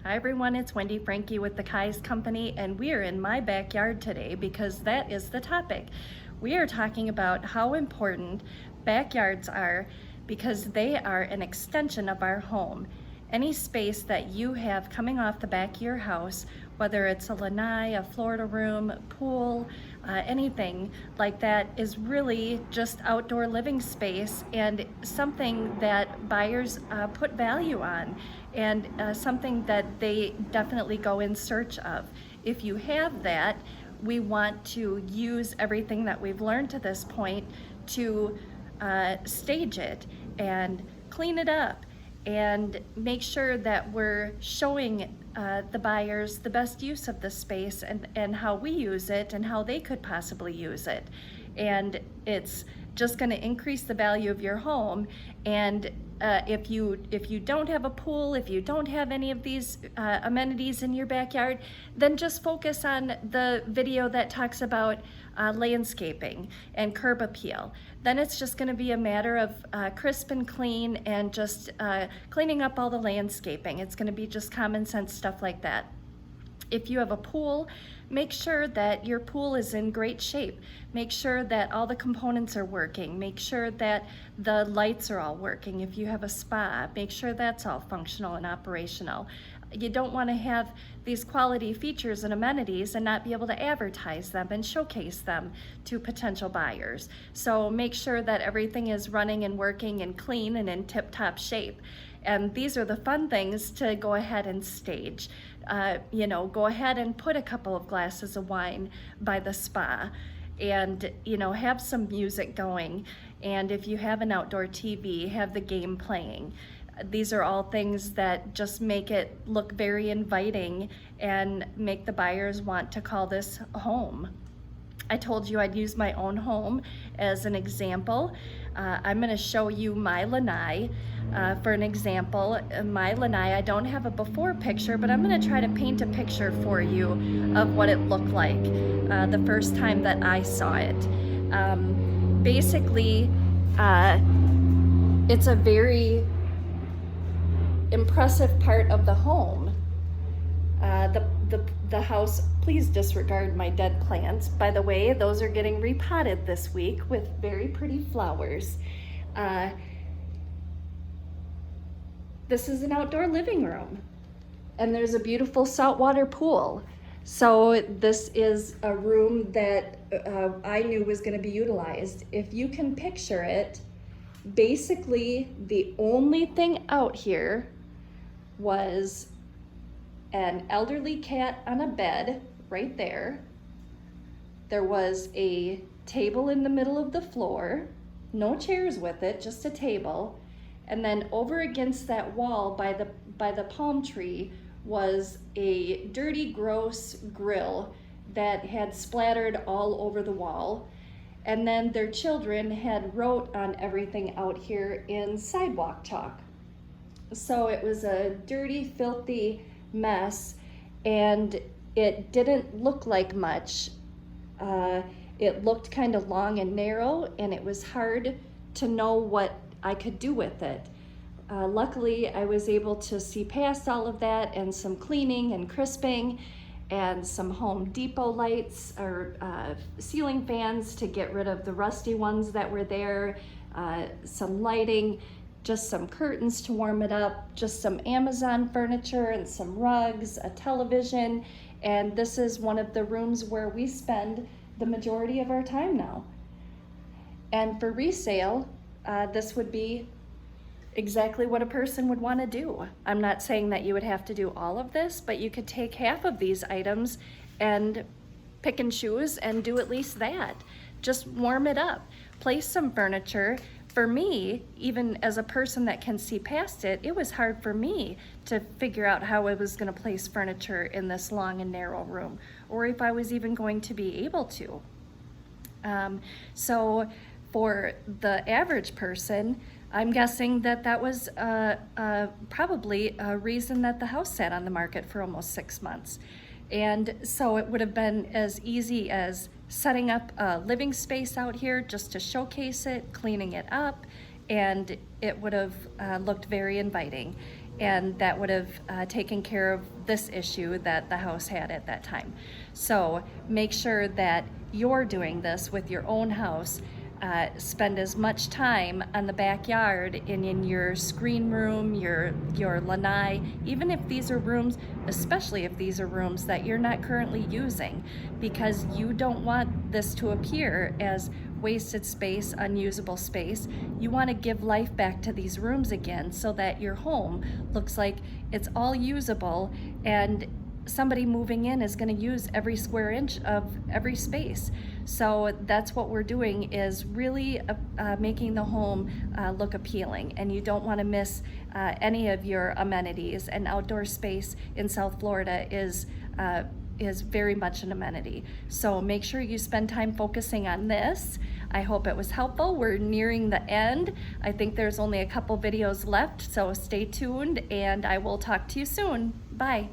Hi everyone, it's Wendy Frankie with the Kai's Company, and we are in my backyard today because that is the topic. We are talking about how important backyards are because they are an extension of our home. Any space that you have coming off the back of your house, whether it's a lanai, a Florida room, pool, anything like that, is really just outdoor living space and something that buyers put value on, and something that they definitely go in search of. If you have that, we want to use everything that we've learned to this point to stage it and clean it up and make sure that we're showing the buyers the best use of the space and how we use it and how they could possibly use it. And it's just going to increase the value of your home. And if you don't have a pool, if you don't have any of these amenities in your backyard, then just focus on the video that talks about landscaping and curb appeal. Then it's just going to be a matter of crisp and clean and just cleaning up all the landscaping. It's going to be just common sense stuff like that. If you have a pool, make sure that your pool is in great shape. Make sure that all the components are working. Make sure that the lights are all working. If you have a spa, make sure that's all functional and operational. You don't want to have these quality features and amenities and not be able to advertise them and showcase them to potential buyers. So make sure that everything is running and working and clean and in tip-top shape. And these are the fun things to go ahead and stage. Go ahead and put a couple of glasses of wine by the spa and, have some music going. And if you have an outdoor TV, have the game playing. These are all things that just make it look very inviting and make the buyers want to call this home. I told you I'd use my own home as an example. I'm going to show you my lanai for an example. My lanai, I don't have a before picture, but I'm going to try to paint a picture for you of what it looked like the first time that I saw it. Basically, it's a very impressive part of the home. The house, please disregard my dead plants. By the way, those are getting repotted this week with very pretty flowers. This is an outdoor living room, and there's a beautiful saltwater pool. So this is a room that I knew was going to be utilized. If you can picture it, basically the only thing out here was an elderly cat on a bed right there. There was a table in the middle of the floor, no chairs with it, just a table. And then over against that wall by the palm tree was a dirty, gross grill that had splattered all over the wall. And then their children had wrote on everything out here in sidewalk chalk. So it was a dirty, filthy mess, and it didn't look like much. It looked kind of long and narrow, and it was hard to know what I could do with it. Luckily, I was able to see past all of that and some cleaning and crisping and some Home Depot lights or ceiling fans to get rid of the rusty ones that were there, some lighting, just some curtains to warm it up, just some Amazon furniture and some rugs, a television, and this is one of the rooms where we spend the majority of our time now. And for resale, this would be exactly what a person would want to do. I'm not saying that you would have to do all of this, but you could take half of these items and pick and choose and do at least that. Just warm it up, place some furniture. For me, even as a person that can see past it, it was hard for me to figure out how I was going to place furniture in this long and narrow room, or if I was even going to be able to. So for the average person, I'm guessing that was probably a reason that the house sat on the market for almost 6 months. And so it would have been as easy as setting up a living space out here just to showcase it, cleaning it up, and it would have looked very inviting. and that would have taken care of this issue that the house had at that time. So make sure that you're doing this with your own house. Spend as much time on the backyard and in your screen room, your lanai, even if these are rooms, especially if these are rooms that you're not currently using, because you don't want this to appear as wasted space, unusable space. You want to give life back to these rooms again so that your home looks like it's all usable, and somebody moving in is going to use every square inch of every space. So that's what we're doing, is really making the home look appealing, and you don't want to miss any of your amenities. And outdoor space in South Florida is very much an amenity. So make sure you spend time focusing on this. I hope it was helpful. We're nearing the end. I think there's only a couple videos left, so stay tuned, and I will talk to you soon. Bye.